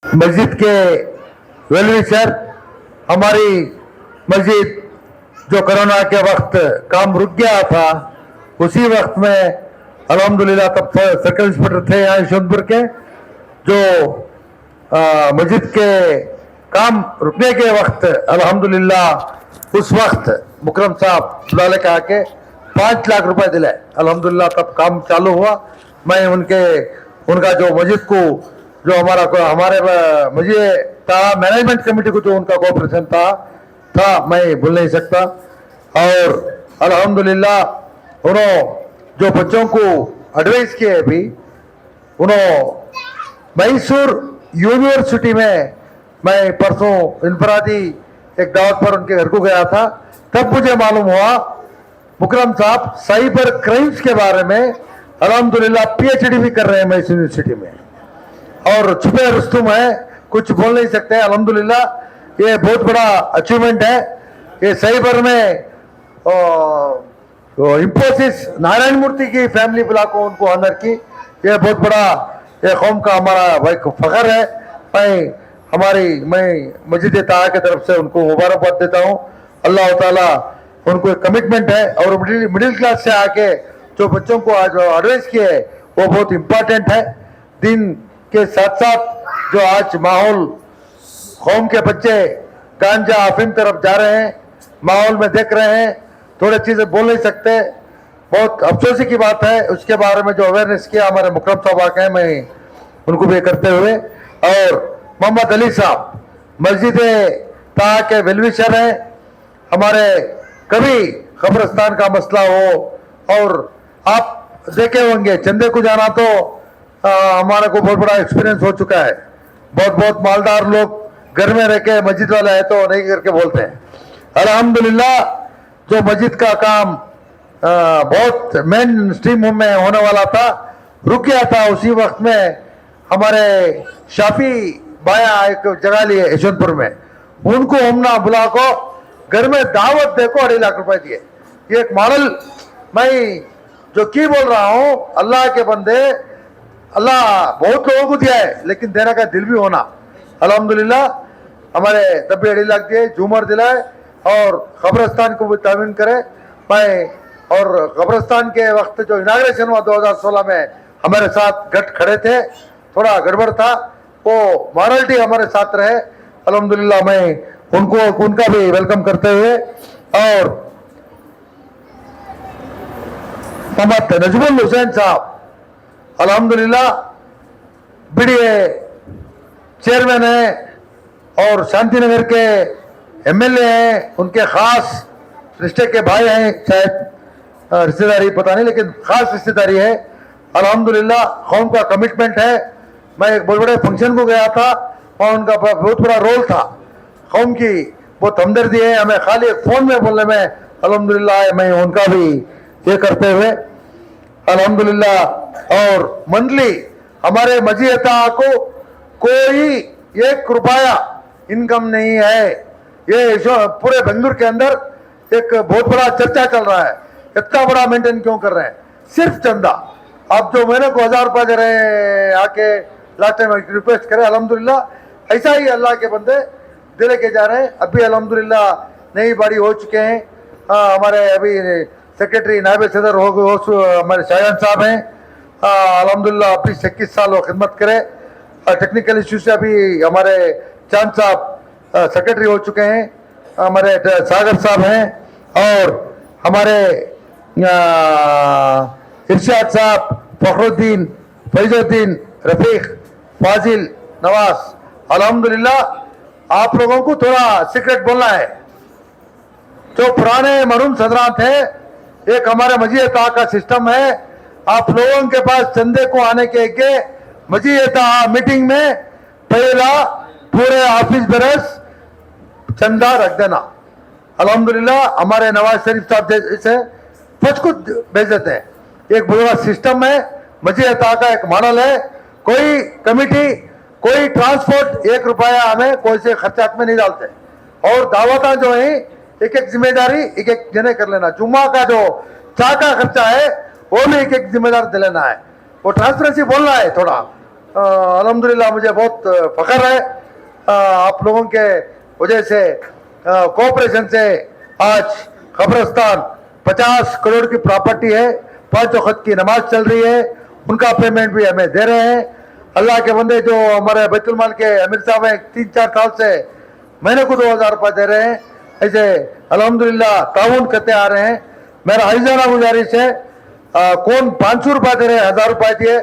मस्जिद के वेलविशर, हमारी मस्जिद जो कोरोना के वक्त काम रुक गया था, उसी वक्त में अल्हम्दुलिल्लाह तब सर्कल इंस्पेक्टर थे यहाँ यशवंतपुर के, जो मस्जिद के काम रुकने के वक्त अल्हम्दुलिल्लाह उस वक्त मुकरम साहब बुलाले के आके 5 लाख रुपए दिले। अल्हम्दुलिल्लाह तब काम चालू हुआ। मैं उनका जो मस्जिद को जो हमारे मस्जिद था मैनेजमेंट कमेटी को जो उनका कोऑपरेशन था मैं भूल नहीं सकता। और अल्हम्दुलिल्लाह उन्होंने जो बच्चों को एडवाइस किए अभी, उन्होंने मैसूर यूनिवर्सिटी में मैं परसों इनफरादी एक दावत पर उनके घर को गया था, तब मुझे मालूम हुआ मुकरम साहब साइबर क्राइम्स के बारे में अल्हम्दुलिल्लाह पीएचडी भी कर रहे हैं मैसूर यूनिवर्सिटी में। और छुपे रुस्तुम है, कुछ बोल नहीं सकते। अल्हम्दुलिल्लाह ये बहुत बड़ा अचीवमेंट है। ये साइबर में इंफोसिस नारायण मूर्ति की फैमिली बुला को उनको ऑनर की, ये बहुत बड़ा ये कौम का हमारा भाई फख्र है। मैं मस्जिद ताहा की तरफ से उनको मुबारकबाद देता हूँ। अल्लाह ताला उनको एक कमिटमेंट है और मिडिल क्लास से आके जो बच्चों को आज एडवाइस किए वो बहुत इम्पोर्टेंट है। दिन के साथ साथ जो आज माहौल कौम के बच्चे गांजा अफीम तरफ जा रहे हैं, माहौल में देख रहे हैं, थोड़ी चीजें बोल नहीं सकते, बहुत अफसोसी की बात है। उसके बारे में जो अवेयरनेस किया हमारे मुकरम साहब आके हैं, मैं उनको भी करते हुए, और मोहम्मद अली साहब मस्जिद ताहा के वेलविशर हैं। हमारे कभी कब्रिस्तान का मसला हो और आप देखे होंगे चंदे को जाना तो हमारे को बहुत बड़ा एक्सपीरियंस हो चुका है। बहुत मालदार लोग घर में रह के मस्जिद वाले है तो नहीं करके बोलते हैं। अल्हम्दुलिल्लाह जो मस्जिद का काम बहुत मेन स्ट्रीम में होने वाला था, रुक गया था। उसी वक्त में हमारे शाफी बाया एक जगह लिए यशवंतपुर में, उनको हमना बुला को घर में दावत देखो 2.5 लाख रुपए दिए। ये एक मॉडल मैं जो की बोल रहा हूँ, अल्लाह के बंदे, अल्लाह बहुत लोगों को दिया है लेकिन देने का दिल भी होना। अल्हम्दुलिल्लाह हमारे तब भी 2.5 लाख दिए, झूमर दिलाए और कब्रिस्तान को भी तामीन करे। मैं और कब्रिस्तान के वक्त जो इनाग्रेशन हुआ 2016 में हमारे साथ गट खड़े थे, थोड़ा गड़बड़ था, वो मॉरलिटी हमारे साथ रहे। अल्हम्दुलिल्लाह मैं उनका भी वेलकम करते हुए, और मोहम्मद नजमुल हुसैन साहब अल्हम्दुलिल्लाह बीडीए चेयरमैन है और शांतिनगर के एमएलए हैं, उनके खास रिश्ते के भाई हैं, शायद रिश्तेदारी पता नहीं लेकिन खास रिश्तेदारी है। अल्हम्दुलिल्लाह कौम का कमिटमेंट है। मैं एक बहुत बड़े फंक्शन को गया था और उनका बहुत बड़ा रोल था, कौम की बहुत हमदर्दी है हमें खाली फोन में बोलने में। अल्हम्दुलिल्लाह मैं उनका भी ये करते हुए अल्हम्दुलिल्लाह, और मंथली हमारे मस्जिद ताहा को कोई 1 रुपया इनकम नहीं है। ये पूरे बेंगलुरु के अंदर एक बहुत बड़ा चर्चा चल रहा है, इतना बड़ा मेंटेन क्यों कर रहे हैं, सिर्फ चंदा। आप जो महीने को 1000 रुपया दे रहे हैं आके लास्ट टाइम रिक्वेस्ट करें, अल्हम्दुलिल्लाह ऐसा ही अल्लाह के बंदे दिले के जा रहे हैं। अभी अल्हम्दुलिल्लाह नई बाड़ी हो चुके हैं। हमारे अभी सेक्रेटरी नायब सदर हमारे शाहजान साहब हैं। अल्हम्दुलिल्लाह अपनी 21 साल वो खिदमत करे। टेक्निकल इश्यू से अभी हमारे चांद साहब सेक्रेटरी हो चुके हैं, हमारे सागर साहब हैं, और हमारे इरशाद साहब, फखरुद्दीन, फैजुद्दीन, रफीक, फाजिल, नवाज। अल्हम्दुलिल्लाह आप लोगों को थोड़ा सीक्रेट बोलना है। जो पुराने मरूम सदरात है, एक हमारे मस्जिद ताहा का सिस्टम है, आप लोगों के पास चंदे को आने के मस्जिद ताहा मीटिंग में पहला पूरे ऑफिस बरस चंदा रख देना। अल्हम्दुलिल्लाह हमारे नवाज शरीफ साहब से कुछ भेज देते हैं। एक बड़ा सिस्टम है, मस्जिद ताहा का एक मॉडल है। कोई कमिटी, कोई ट्रांसपोर्ट 1 रुपया हमें कोई से खर्चात में नहीं डालते, और दावता जो है एक जिम्मेदारी एक जने कर लेना। जुम्मा का जो चाह का खर्चा है वो भी एक जिम्मेदार दे लेना है। वो ट्रांसपेरेंसी बोलना है थोड़ा, अल्हम्दुलिल्लाह मुझे बहुत फख्र है आप लोगों के वजह से कोऑपरेशन से आज कब्रिस्तान 50 करोड़ की प्रॉपर्टी है, 5 वक्त की नमाज चल रही है, उनका पेमेंट भी हमें दे रहे हैं। अल्लाह के बंदे जो हमारे बैतुल माल के अमीर साहब हैं 3-4 साल से महीने को 2000 रुपये दे रहे हैं, ऐसे अल्हम्दुलिल्लाह ताउन करते आ रहे हैं। मेरा आइजाना गुजारिश है कौन 500 रुपये दे रहे 1000 रुपये दिए,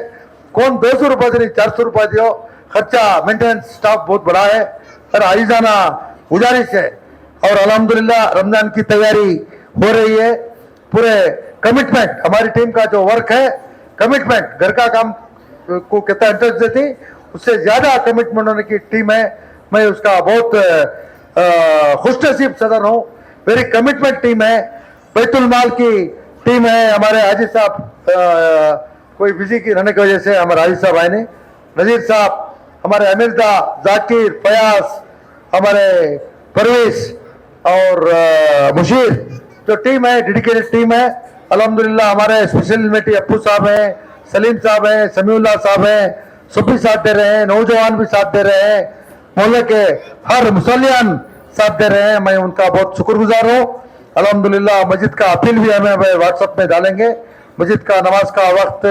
कौन 200 रुपये दे रही 400 रुपये दियो, खर्चा मेंटेनेंस स्टाफ बहुत बड़ा है। मेरा आइजाना गुजारिश है और अल्हम्दुलिल्लाह रमजान की तैयारी हो रही है। पूरे कमिटमेंट हमारी टीम का जो वर्क है, कमिटमेंट घर का काम को कितना इंटरेस्ट देती उससे ज्यादा कमिटमेंट होने की टीम है। मैं उसका बहुत खुशनसीब सदर हूँ। मेरी कमिटमेंट टीम है, बैतुल माल की टीम है। हमारे हाजी साहब कोई बिजी की रहने की वजह से हमारे हाजी साहब आए नहीं, नजीर साहब, हमारे अमीरदा, जाकिर, फयाज, हमारे परवेश और मुशीर जो टीम है डेडिकेटेड टीम है। अल्हम्दुलिल्लाह हमारे स्पेशल इन्वेटी अप्पू साहब हैं, सलीम साहब हैं, समीउल्लाह साहब हैं, सब भी साथ दे रहे हैं, नौजवान भी साथ दे रहे हैं, मोहल्ले के हर मुसलियान साथ दे रहे हैं। मैं उनका बहुत शुक्रगुजार हूँ। अल्हम्दुलिल्लाह मस्जिद का अपील भी हमें व्हाट्सएप में डालेंगे, मस्जिद का नमाज का वक्त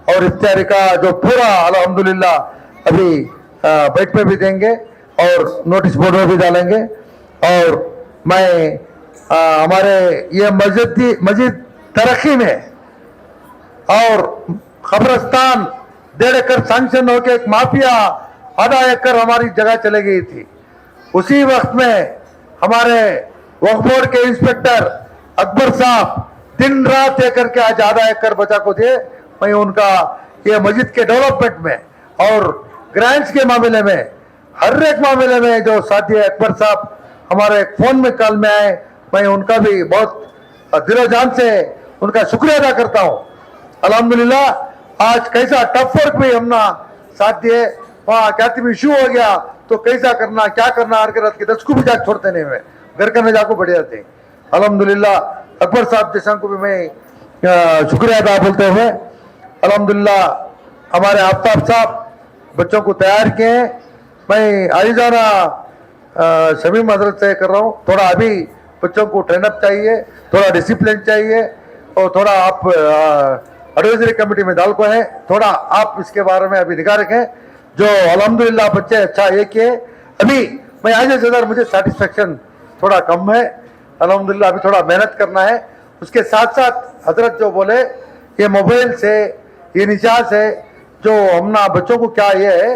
और इफ्तारी का जो पूरा अल्हम्दुलिल्लाह अभी बैठ पे भी देंगे और नोटिस बोर्ड में भी डालेंगे। और मैं हमारे ये मस्जिद तरक्की में और कब्रिस्तान 1.5 एकड़ सैंक्शन होकर एक माफिया आधा एकड़ हमारी जगह चले गई थी, उसी वक्त में हमारे वक्फ बोर्ड के इंस्पेक्टर अकबर साहब दिन रात एक करके आज आधा एकड़ बचा को दिए। मैं उनका ये मस्जिद के डेवलपमेंट में और ग्रांट्स के मामले में हर एक मामले में जो साथी अकबर साहब हमारे फोन में कॉल में आए, मैं उनका भी बहुत दिलो जान से उनका शुक्रिया अदा करता हूँ। अल्हम्दुलिल्लाह आज कैसा टफ वर्क भी हमने साथ दिए, वहाँ क्या इशू हो गया तो कैसा करना क्या करना हर रात के 10 को भी जाके छोड़ते नहीं हुए, घर करने जाको बढ़ जाते। अल्हम्दुलिल्लाह अकबर साहब जैसा को भी मैं शुक्रिया अदा बोलते हुए अल्हम्दुलिल्लाह हमारे आफ्ताब साहब बच्चों को तैयार किए हैं। मैं आइजाना शमीम हजरत से कर रहा हूँ, थोड़ा अभी बच्चों को ट्रेनअप चाहिए, थोड़ा डिसिप्लिन चाहिए और थोड़ा आप एडवाइजरी कमेटी में डाल को है, थोड़ा आप इसके बारे में अभी निगाह रखें। जो अल्हम्दुलिल्लाह बच्चे अच्छा ये किए, अभी मैं आज सदर मुझे सेटिस्फेक्शन थोड़ा कम है। अल्हम्दुलिल्लाह अभी थोड़ा मेहनत करना है। उसके साथ साथ हजरत जो बोले ये मोबाइल से ये निजात है जो हमना बच्चों को क्या ये है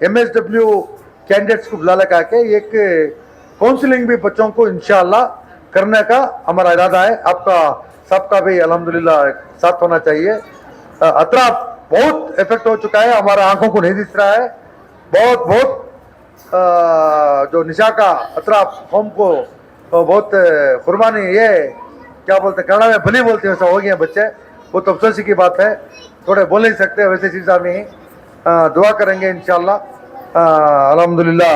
MSW कैंडिडेट्स को बुला लगा के एक काउंसलिंग भी बच्चों को इंशाअल्लाह करने का हमारा इरादा है। आपका सबका भी अल्हम्दुलिल्लाह साथ होना चाहिए। अतराफ बहुत इफेक्ट हो चुका है, हमारा आंखों को नहीं दिख रहा है, बहुत जो निशा का अतराफ कौम को तो बहुत कुर्बानी ये क्या बोलते कन्नड़ा में भली बोलते हैं, वैसा हो गए बच्चे, बहुत अफसोसी की बात है। थोड़े बोल नहीं सकते वैसे चीज़ा में दुआ करेंगे इंशाअल्लाह अल्हम्दुलिल्लाह।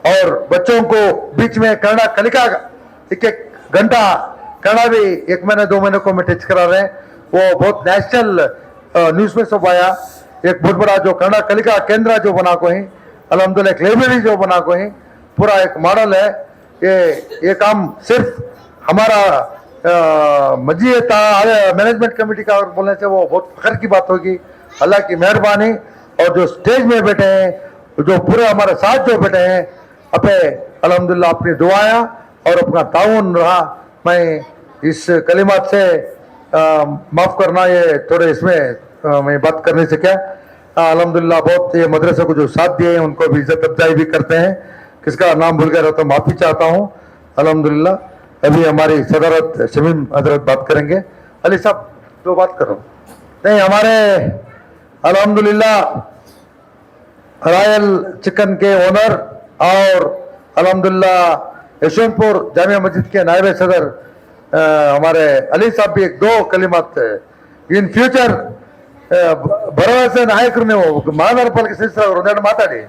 और बच्चों को बीच में कन्नड़ा कलिका एक घंटा कन्नड़ा भी 1 महीने 2 महीने को में टीच करा रहे हैं। वो बहुत नेशनल न्यूज़ में सब आया, एक बहुत बड़ा जो कन्नड़ा कलिका केंद्र जो बना को ही अल्हम्दुलिल्लाह, एक लाइब्रेरी जो बना को ही पूरा एक मॉडल है। ये काम सिर्फ हमारा मस्जिद मैनेजमेंट कमेटी का बोलने से वो बहुत फख्र की बात होगी। अल्लाह की मेहरबानी और जो स्टेज में बैठे हैं, जो पूरे हमारे साथ जो बैठे हैं, अपने अल्हम्दुलिल्लाह अपनी दुआएं और अपना ताउन रहा। मैं इस कलिमात से माफ़ करना, ये थोड़े इसमें मैं बात करने से क्या अल्हम्दुलिल्लाह बहुत ये मदरसे को जो साथ दिए हैं उनको भी इज्जत अफजाई भी करते हैं। किसका नाम भूल गया तो माफ़ी चाहता हूँ। अल्हम्दुलिल्लाह अभी हमारी सदारत शमीम हजरत बात करेंगे। अली साहब जो बात करो नहीं, हमारे अल्हम्दुलिल्लाह रॉयल चिकन के ओनर और अल्हम्दुलिल्लाह यशवंतपुर जामिया मस्जिद के नायब सदर हमारे अली साहब भी 2 कलिमात इन फ्यूचर भरवसे नायकರು ನೀವು ಮಹಾನಗರ ಪಾಲಿಕೆ ಸದಸ್ಯರು ಒಂದೆರಡು ಮಾತಾಡಿ